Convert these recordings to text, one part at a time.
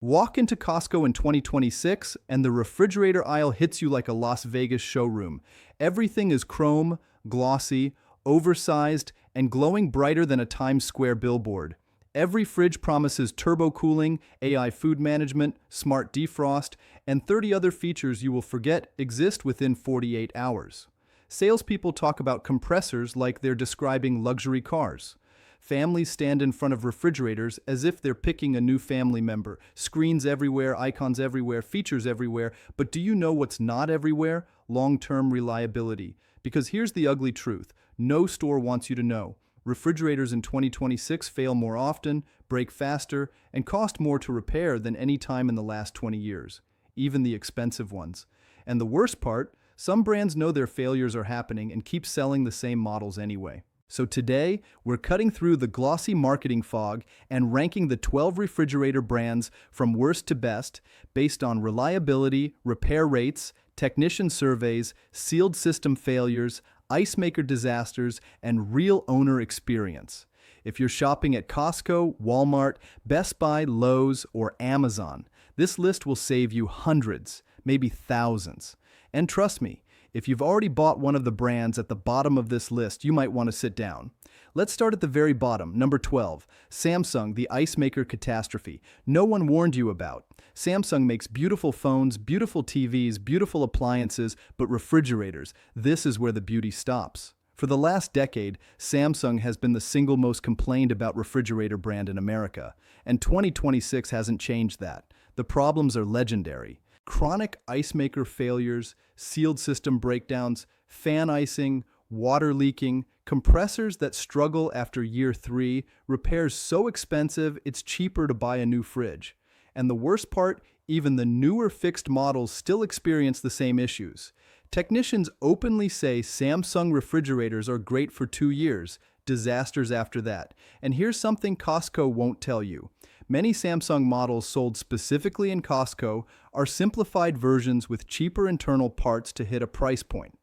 Walk into Costco in 2026, and the refrigerator aisle hits you like a Las Vegas showroom. Everything is chrome, glossy, oversized, and glowing brighter than a Times Square billboard. Every fridge promises turbo cooling, AI food management, smart defrost, and 30 other features you will forget exist within 48 hours. Salespeople talk about compressors like they're describing luxury cars. Families stand in front of refrigerators as if they're picking a new family member. Screens everywhere, icons everywhere, features everywhere. But do you know what's not everywhere? Long-term reliability. Because here's the ugly truth. No store wants you to know. Refrigerators in 2026 fail more often, break faster, and cost more to repair than any time in the last 20 years. Even the expensive ones. And the worst part, some brands know their failures are happening and keep selling the same models anyway. So today, we're cutting through the glossy marketing fog and ranking the 12 refrigerator brands from worst to best based on reliability, repair rates, technician surveys, sealed system failures, ice maker disasters, and real owner experience. If you're shopping at Costco, Walmart, Best Buy, Lowe's, or Amazon, this list will save you hundreds, maybe thousands. And trust me, if you've already bought one of the brands at the bottom of this list, you might want to sit down. Let's start at the very bottom, number 12, Samsung, the ice maker catastrophe. No one warned you about. Samsung makes beautiful phones, beautiful TVs, beautiful appliances, but refrigerators, this is where the beauty stops. For the last decade, Samsung has been the single most complained about refrigerator brand in America, and 2026 hasn't changed that. The problems are legendary. Chronic ice maker failures, sealed system breakdowns, fan icing, water leaking, compressors that struggle after year 3, repairs so expensive it's cheaper to buy a new fridge. And the worst part, even the newer fixed models still experience the same issues. Technicians openly say Samsung refrigerators are great for 2 years, disasters after that. And here's something Costco won't tell you. Many Samsung models sold specifically in Costco are simplified versions with cheaper internal parts to hit a price point.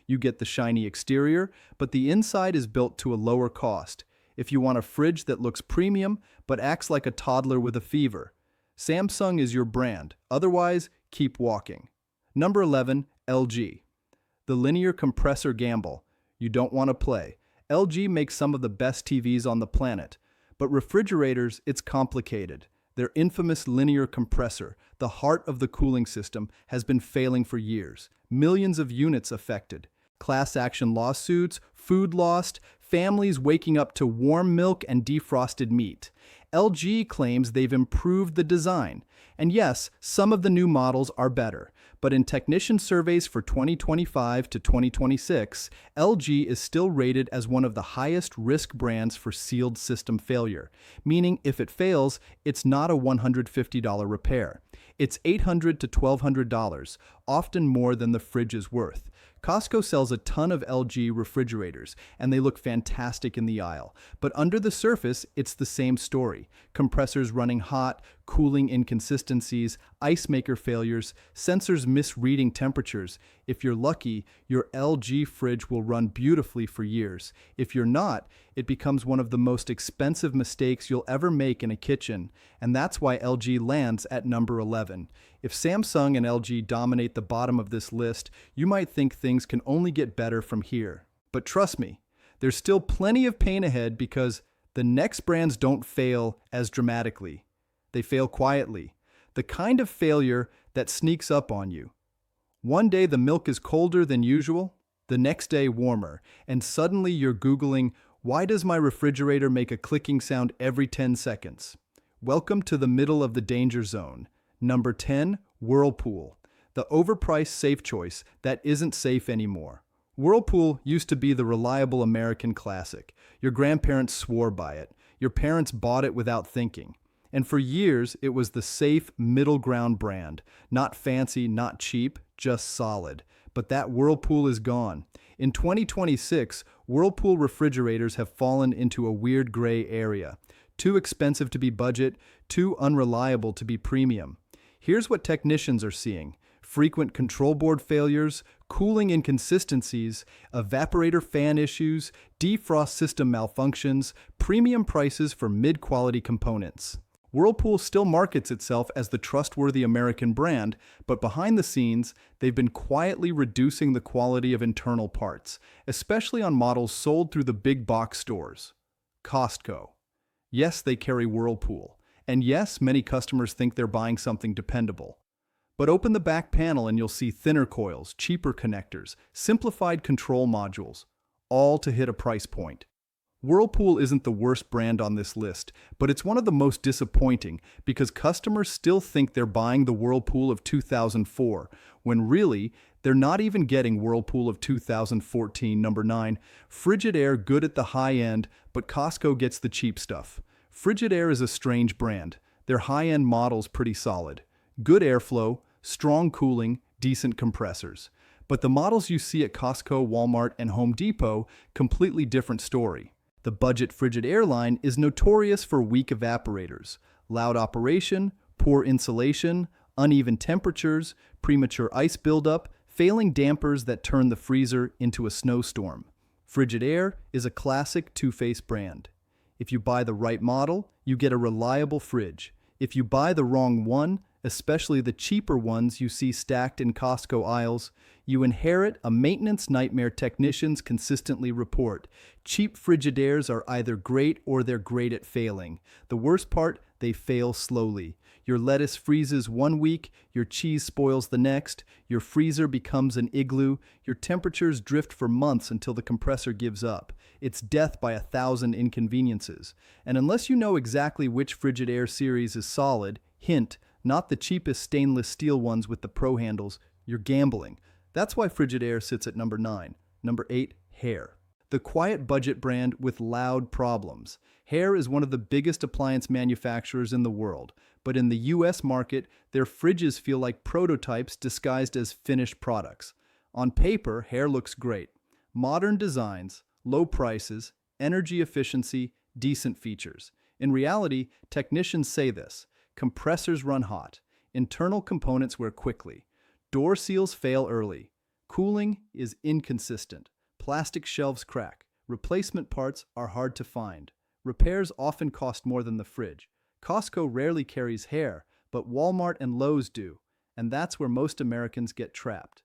You get the shiny exterior, but the inside is built to a lower cost. If you want a fridge that looks premium but acts like a toddler with a fever, Samsung is your brand. Otherwise, keep walking. Number 11, LG. The linear compressor gamble. You don't want to play. LG makes some of the best TVs on the planet. But refrigerators, it's complicated. Their infamous linear compressor, the heart of the cooling system, has been failing for years. Millions of units affected. Class action lawsuits, food lost, families waking up to warm milk and defrosted meat. LG claims they've improved the design. And yes, some of the new models are better. But in technician surveys for 2025 to 2026, LG is still rated as one of the highest risk brands for sealed system failure, meaning if it fails, it's not a $150 repair. It's $800 to $1,200, often more than the fridge is worth. Costco sells a ton of LG refrigerators, and they look fantastic in the aisle. But under the surface, it's the same story. Compressors running hot, cooling inconsistencies, ice maker failures, sensors misreading temperatures. If you're lucky, your LG fridge will run beautifully for years. If you're not, it becomes one of the most expensive mistakes you'll ever make in a kitchen, and that's why LG lands at number 11. If Samsung and LG dominate the bottom of this list, you might think things can only get better from here. But trust me, there's still plenty of pain ahead because the next brands don't fail as dramatically. They fail quietly. The kind of failure that sneaks up on you. One day the milk is colder than usual, the next day warmer, and suddenly you're Googling, why does my refrigerator make a clicking sound every 10 seconds? Welcome to the middle of the danger zone. Number 10, Whirlpool. The overpriced safe choice that isn't safe anymore. Whirlpool used to be the reliable American classic. Your grandparents swore by it. Your parents bought it without thinking. And for years, it was the safe middle ground brand. Not fancy, not cheap, just solid. But that Whirlpool is gone. In 2026, Whirlpool refrigerators have fallen into a weird gray area. Too expensive to be budget, too unreliable to be premium. Here's what technicians are seeing. Frequent control board failures, cooling inconsistencies, evaporator fan issues, defrost system malfunctions, premium prices for mid-quality components. Whirlpool still markets itself as the trustworthy American brand, but behind the scenes, they've been quietly reducing the quality of internal parts, especially on models sold through the big box stores. Costco. Yes, they carry Whirlpool. And yes, many customers think they're buying something dependable. But open the back panel and you'll see thinner coils, cheaper connectors, simplified control modules, all to hit a price point. Whirlpool isn't the worst brand on this list, but it's one of the most disappointing because customers still think they're buying the Whirlpool of 2004, when really, they're not even getting Whirlpool of 2014. Number 9. Frigidaire, good at the high end, but Costco gets the cheap stuff. Frigidaire is a strange brand. Their high-end model's pretty solid. Good airflow, strong cooling, decent compressors. But the models you see at Costco, Walmart, and Home Depot, completely different story. The budget Frigidaire line is notorious for weak evaporators, loud operation, poor insulation, uneven temperatures, premature ice buildup, failing dampers that turn the freezer into a snowstorm. Frigidaire is a classic two-faced brand. If you buy the right model, you get a reliable fridge. If you buy the wrong one, especially the cheaper ones you see stacked in Costco aisles, you inherit a maintenance nightmare technicians consistently report. Cheap Frigidaires are either great or they're great at failing. The worst part, they fail slowly. Your lettuce freezes one week, your cheese spoils the next, your freezer becomes an igloo, your temperatures drift for months until the compressor gives up. It's death by 1,000 inconveniences. And unless you know exactly which Frigidaire series is solid, hint, not the cheapest stainless steel ones with the pro handles, you're gambling. That's why Frigidaire sits at number 9. Number 8, Haier. The quiet budget brand with loud problems. Haier is one of the biggest appliance manufacturers in the world, but in the US market, their fridges feel like prototypes disguised as finished products. On paper, Haier looks great. Modern designs, low prices, energy efficiency, decent features. In reality, technicians say this. Compressors run hot. Internal components wear quickly. Door seals fail early. Cooling is inconsistent. Plastic shelves crack. Replacement parts are hard to find. Repairs often cost more than the fridge. Costco rarely carries Haier, but Walmart and Lowe's do, and that's where most Americans get trapped.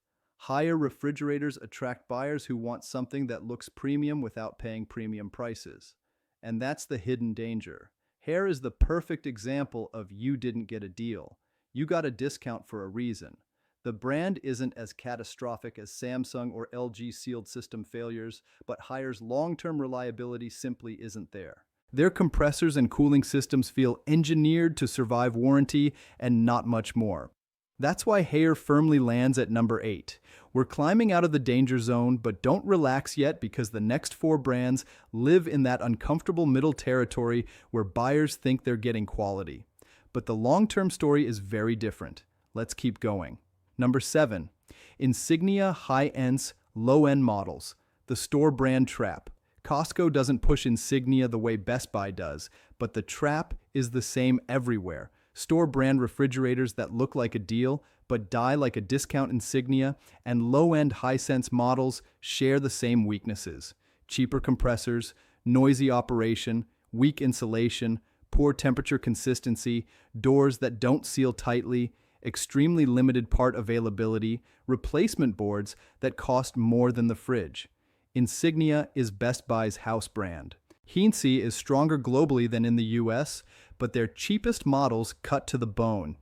Haier refrigerators attract buyers who want something that looks premium without paying premium prices. And that's the hidden danger. Haier is the perfect example of you didn't get a deal. You got a discount for a reason. The brand isn't as catastrophic as Samsung or LG sealed system failures, but Haier's long-term reliability simply isn't there. Their compressors and cooling systems feel engineered to survive warranty and not much more. That's why Haier firmly lands at number 8. We're climbing out of the danger zone, but don't relax yet because the next 4 brands live in that uncomfortable middle territory where buyers think they're getting quality. But the long-term story is very different. Let's keep going. Number 7. Insignia high-end, low-end models. The store brand trap. Costco doesn't push Insignia the way Best Buy does, but the trap is the same everywhere. Store brand refrigerators that look like a deal but die like a discount Insignia, and low-end Hisense models share the same weaknesses. Cheaper compressors, noisy operation, weak insulation, poor temperature consistency, doors that don't seal tightly, extremely limited part availability, replacement boards that cost more than the fridge. Insignia is Best Buy's house brand. Heinze is stronger globally than in the US, but their cheapest models cut to the bone.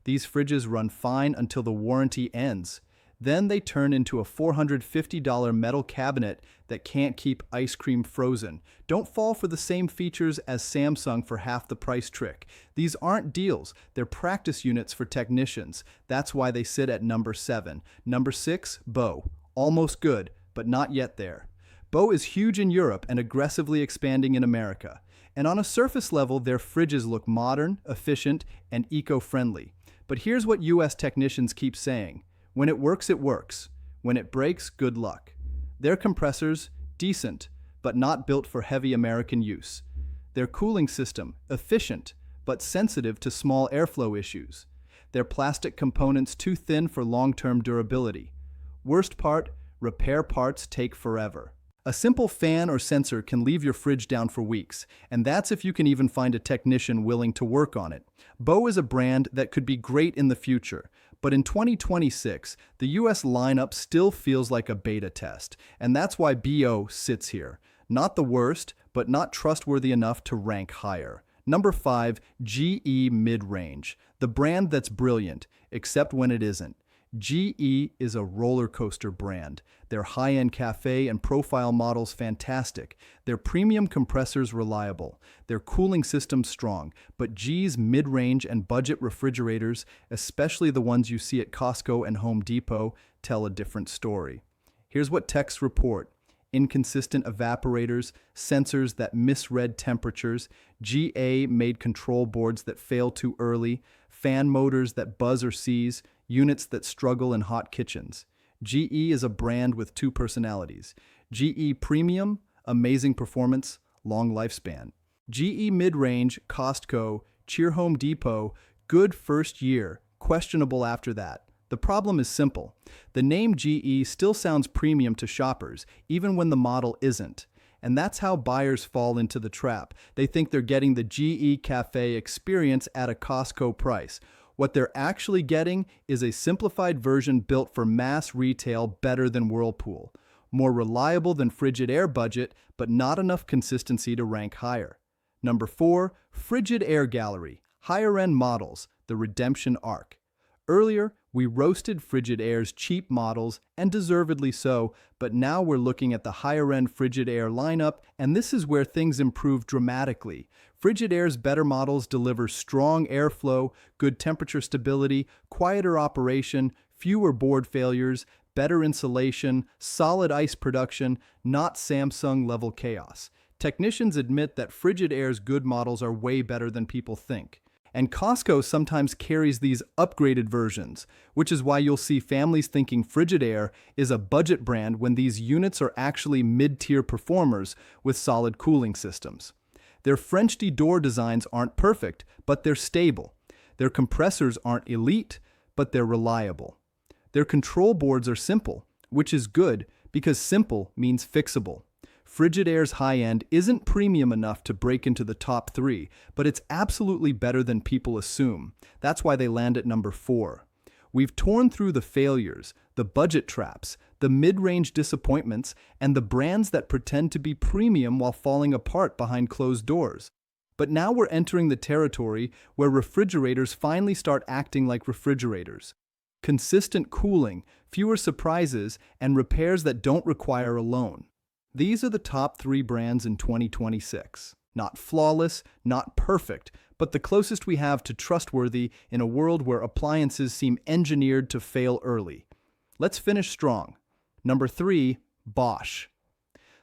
These fridges run fine until the warranty ends. Then they turn into a $450 metal cabinet that can't keep ice cream frozen. Don't fall for the same features as Samsung for half the price trick. These aren't deals, they're practice units for technicians. That's why they sit at number 7. Number 6, Beau. Almost good, but not yet there. Beau is huge in Europe and aggressively expanding in America. And on a surface level, their fridges look modern, efficient, and eco-friendly. But here's what US technicians keep saying. When it works, it works. When it breaks, good luck. Their compressors, decent, but not built for heavy American use. Their cooling system, efficient, but sensitive to small airflow issues. Their plastic components too thin for long-term durability. Worst part, repair parts take forever. A simple fan or sensor can leave your fridge down for weeks, and that's if you can even find a technician willing to work on it. Bo is a brand that could be great in the future, but in 2026, the US lineup still feels like a beta test, and that's why BO sits here. Not the worst, but not trustworthy enough to rank higher. Number 5, GE Mid-Range, the brand that's brilliant, except when it isn't. GE is a roller coaster brand. Their high-end cafe and profile models fantastic. Their premium compressors reliable. Their cooling systems strong. But GE's mid-range and budget refrigerators, especially the ones you see at Costco and Home Depot, tell a different story. Here's what techs report. Inconsistent evaporators, sensors that misread temperatures, GA made control boards that fail too early, fan motors that buzz or seize, units that struggle in hot kitchens. GE is a brand with two personalities. GE Premium, amazing performance, long lifespan. GE Mid-Range, Costco, Cheer Home Depot, good first year, questionable after that. The problem is simple. The name GE still sounds premium to shoppers, even when the model isn't. And that's how buyers fall into the trap. They think they're getting the GE Cafe experience at a Costco price. What they're actually getting is a simplified version built for mass retail better than Whirlpool. More reliable than Frigidaire budget, but not enough consistency to rank higher. Number 4, Frigidaire Gallery, higher-end models, the redemption arc. Earlier, we roasted Frigidaire's cheap models, and deservedly so, but now we're looking at the higher-end Frigidaire lineup, and this is where things improve dramatically. Frigidaire's better models deliver strong airflow, good temperature stability, quieter operation, fewer board failures, better insulation, solid ice production, not Samsung-level chaos. Technicians admit that Frigidaire's good models are way better than people think. And Costco sometimes carries these upgraded versions, which is why you'll see families thinking Frigidaire is a budget brand when these units are actually mid-tier performers with solid cooling systems. Their French door designs aren't perfect, but they're stable. Their compressors aren't elite, but they're reliable. Their control boards are simple, which is good because simple means fixable. Frigidaire's high-end isn't premium enough to break into the top 3, but it's absolutely better than people assume. That's why they land at number 4. We've torn through the failures, the budget traps, the mid-range disappointments, and the brands that pretend to be premium while falling apart behind closed doors. But now we're entering the territory where refrigerators finally start acting like refrigerators. Consistent cooling, fewer surprises, and repairs that don't require a loan. These are the top 3 brands in 2026. Not flawless, not perfect, but the closest we have to trustworthy in a world where appliances seem engineered to fail early. Let's finish strong. Number 3, Bosch.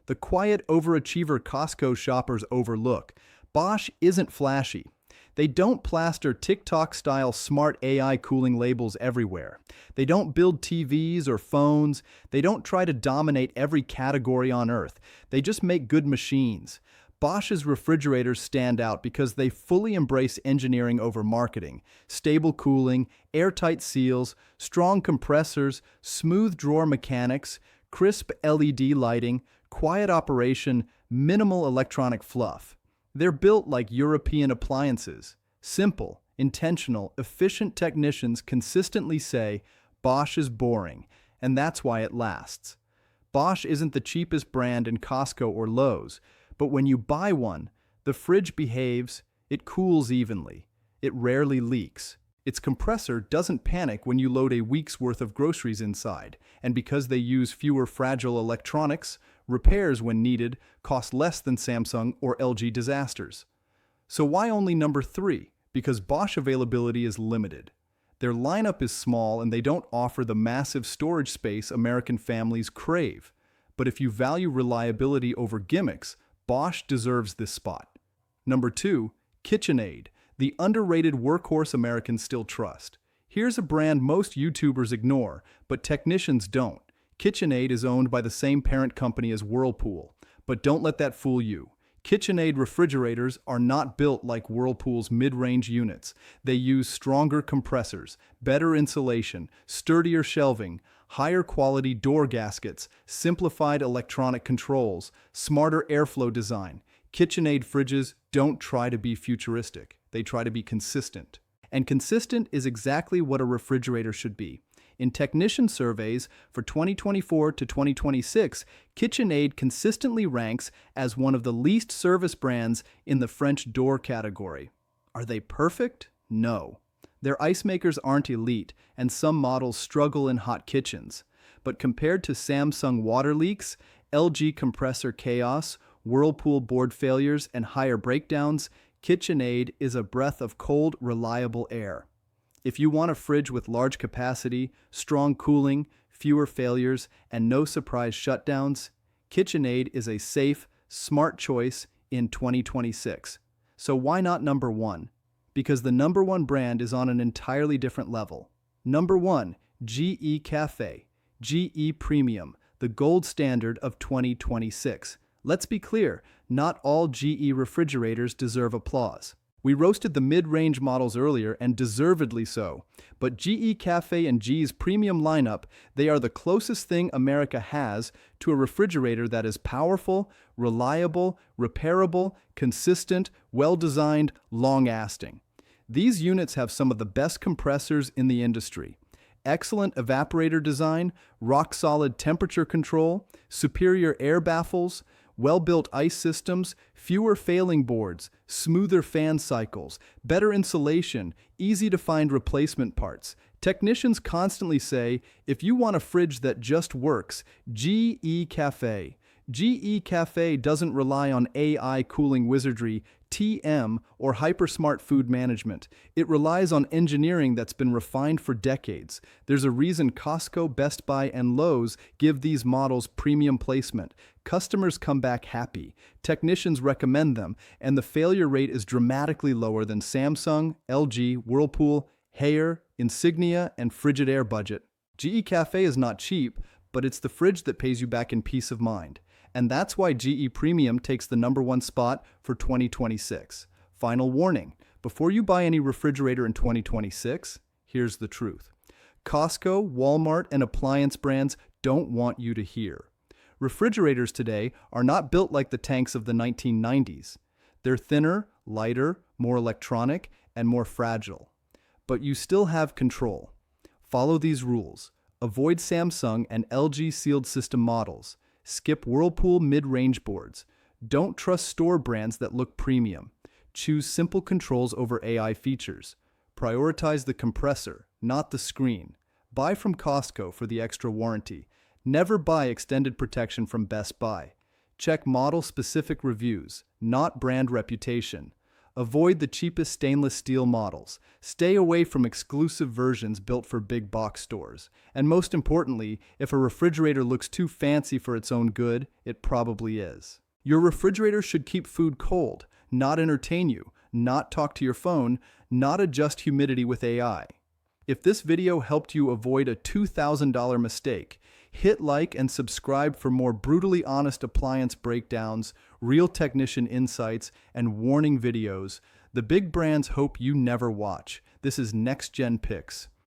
The quiet overachiever Costco shoppers overlook. Bosch isn't flashy. They don't plaster TikTok-style smart AI cooling labels everywhere. They don't build TVs or phones. They don't try to dominate every category on Earth. They just make good machines. Bosch's refrigerators stand out because they fully embrace engineering over marketing. Stable cooling, airtight seals, strong compressors, smooth drawer mechanics, crisp LED lighting, quiet operation, minimal electronic fluff. They're built like European appliances. Simple, intentional, efficient technicians consistently say, Bosch is boring, and that's why it lasts. Bosch isn't the cheapest brand in Costco or Lowe's, but when you buy one, the fridge behaves, it cools evenly, it rarely leaks. Its compressor doesn't panic when you load a week's worth of groceries inside, and because they use fewer fragile electronics, repairs when needed cost less than Samsung or LG disasters. So why only number 3? Because Bosch availability is limited. Their lineup is small and they don't offer the massive storage space American families crave. But if you value reliability over gimmicks, Bosch deserves this spot. Number 2, KitchenAid, the underrated workhorse Americans still trust. Here's a brand most YouTubers ignore, but technicians don't. KitchenAid is owned by the same parent company as Whirlpool, but don't let that fool you. KitchenAid refrigerators are not built like Whirlpool's mid-range units. They use stronger compressors, better insulation, sturdier shelving, higher quality door gaskets, simplified electronic controls, smarter airflow design. KitchenAid fridges don't try to be futuristic. They try to be consistent. And consistent is exactly what a refrigerator should be. In technician surveys for 2024 to 2026, KitchenAid consistently ranks as one of the least serviced brands in the French door category. Are they perfect? No. Their ice makers aren't elite, and some models struggle in hot kitchens. But compared to Samsung water leaks, LG compressor chaos, Whirlpool board failures, and higher breakdowns, KitchenAid is a breath of cold, reliable air. If you want a fridge with large capacity, strong cooling, fewer failures, and no surprise shutdowns, KitchenAid is a safe, smart choice in 2026. So why not number one? Because the number one brand is on an entirely different level. Number one, GE Cafe. GE Premium, the gold standard of 2026. Let's be clear, not all GE refrigerators deserve applause. We roasted the mid-range models earlier, and deservedly so. But GE Cafe and GE's premium lineup, they are the closest thing America has to a refrigerator that is powerful, reliable, repairable, consistent, well-designed, long-lasting. These units have some of the best compressors in the industry. Excellent evaporator design, rock-solid temperature control, superior air baffles, well-built ice systems, fewer failing boards, smoother fan cycles, better insulation, easy-to-find replacement parts. Technicians constantly say, if you want a fridge that just works, GE Cafe. GE Cafe doesn't rely on AI cooling wizardry, TM, or hypersmart food management. It relies on engineering that's been refined for decades. There's a reason Costco, Best Buy, and Lowe's give these models premium placement. Customers come back happy. Technicians recommend them, and the failure rate is dramatically lower than Samsung, LG, Whirlpool, Haier, Insignia, and Frigidaire budget. GE Cafe is not cheap, but it's the fridge that pays you back in peace of mind. And that's why GE Premium takes the number one spot for 2026. Final warning, before you buy any refrigerator in 2026, here's the truth. Costco, Walmart, and appliance brands don't want you to hear. Refrigerators today are not built like the tanks of the 1990s. They're thinner, lighter, more electronic, and more fragile. But you still have control. Follow these rules. Avoid Samsung and LG sealed system models. Skip Whirlpool mid-range boards. Don't trust store brands that look premium. Choose simple controls over AI features. Prioritize the compressor, not the screen. Buy from Costco for the extra warranty. Never buy extended protection from Best Buy. Check model-specific reviews, not brand reputation. Avoid the cheapest stainless steel models. Stay away from exclusive versions built for big box stores. And most importantly, if a refrigerator looks too fancy for its own good, it probably is. Your refrigerator should keep food cold, not entertain you, not talk to your phone, not adjust humidity with AI. If this video helped you avoid a $2,000 mistake, hit like and subscribe for more brutally honest appliance breakdowns, real technician insights, and warning videos the big brands hope you never watch. This is Next Gen Picks.